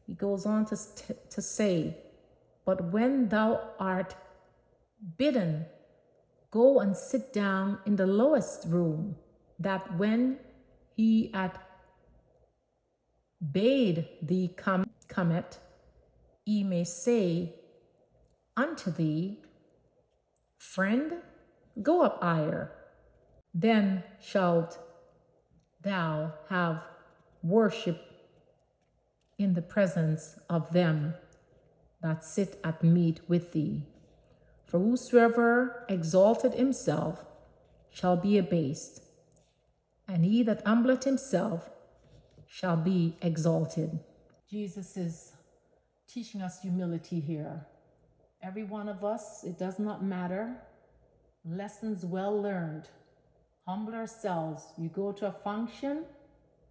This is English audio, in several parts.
He goes on to say, but when thou art bidden, go and sit down in the lowest room, that when he at bade thee cometh, he may say unto thee, Friend, go up higher. Then shalt thou have worship in the presence of them that sit at meat with thee. For whosoever exalted himself shall be abased, and he that humbleth himself shall be exalted. Jesus is teaching us humility here. Every one of us, it does not matter. Lessons well learned. Humble ourselves. You go to a function,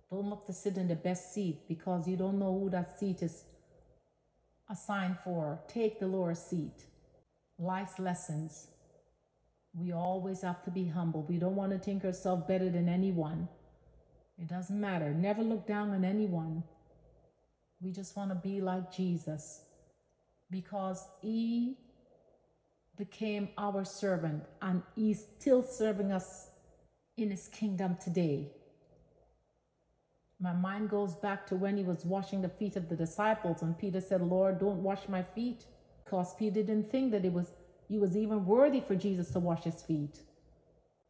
don't look to sit in the best seat because you don't know who that seat is assigned for. Take the lower seat. Life's lessons. We always have to be humble. We don't want to think ourselves better than anyone. It doesn't matter. Never look down on anyone. We just want to be like Jesus because he became our servant and he's still serving us in his kingdom today. My mind goes back to when he was washing the feet of the disciples and Peter said, Lord, don't wash my feet, because Peter didn't think that he was even worthy for Jesus to wash his feet.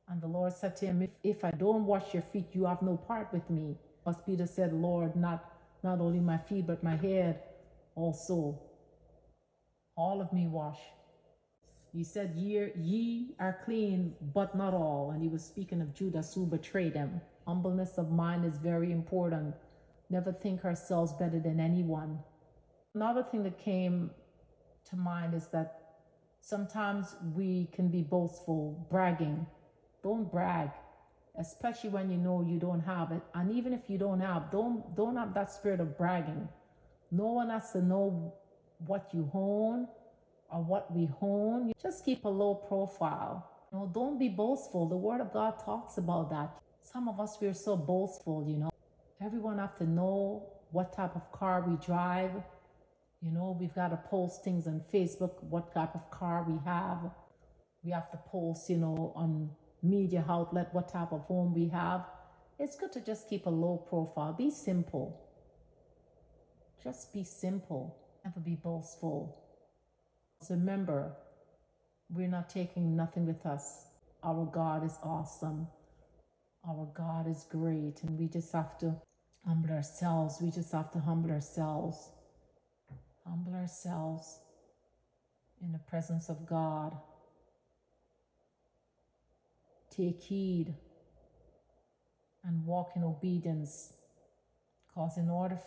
And the Lord said to him, if I don't wash your feet, you have no part with me. Because Peter said, Lord, not only my feet, but my head also. All of me wash. He said, ye are clean, but not all. And he was speaking of Judas who betrayed him. Humbleness of mind is very important. Never think ourselves better than anyone. Another thing that came to mind is that sometimes we can be boastful, bragging. Don't brag, especially when you know you don't have it. And even if you don't have, don't have that spirit of bragging. No one has to know what you own or what we own. Just keep a low profile. Don't be boastful. The Word of God talks about that. Some of us, we're so boastful, Everyone have to know what type of car we drive. We've got to post things on Facebook, what type of car we have. We have to post, on media outlet, what type of home we have. It's good to just keep a low profile. Be simple. Just be simple. Never be boastful. So remember, we're not taking nothing with us. Our God is awesome. Our God is great. And we just have to humble ourselves. We just have to humble ourselves. Humble ourselves in the presence of God. Take heed and walk in obedience, because in order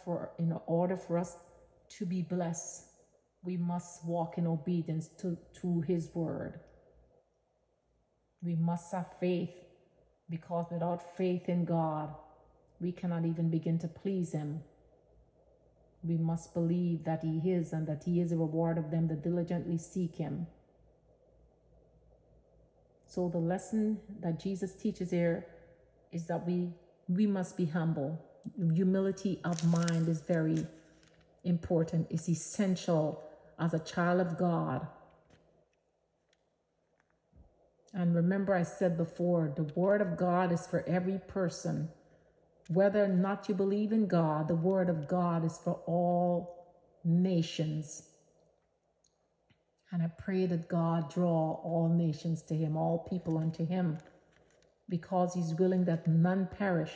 for us to be blessed, we must walk in obedience to his word. We must have faith, because without faith in God, we cannot even begin to please him. We must believe that he is, and that he is a reward of them that diligently seek him. So the lesson that Jesus teaches here is that we must be humble. Humility of mind is very important. It's essential as a child of God. And remember, I said before, the word of God is for every person. Whether or not you believe in God, the word of God is for all nations. And I pray that God draw all nations to him, all people unto him, because he's willing that none perish.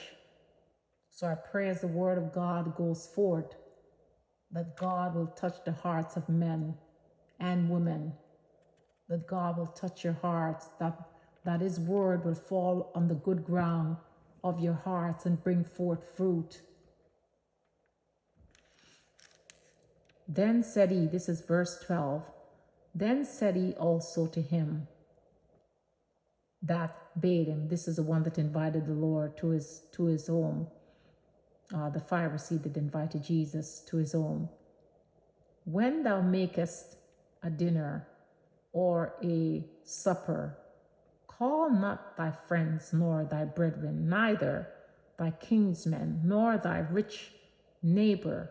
So I pray as the word of God goes forth, that God will touch the hearts of men and women, that God will touch your hearts, that his word will fall on the good ground of your hearts and bring forth fruit. Then said he, this is verse 12, then said he also to him that bade him, this is the one that invited the Lord to his home, the Pharisee that invited Jesus to his home. When thou makest a dinner or a supper, call not thy friends nor thy brethren, neither thy kinsmen nor thy rich neighbor,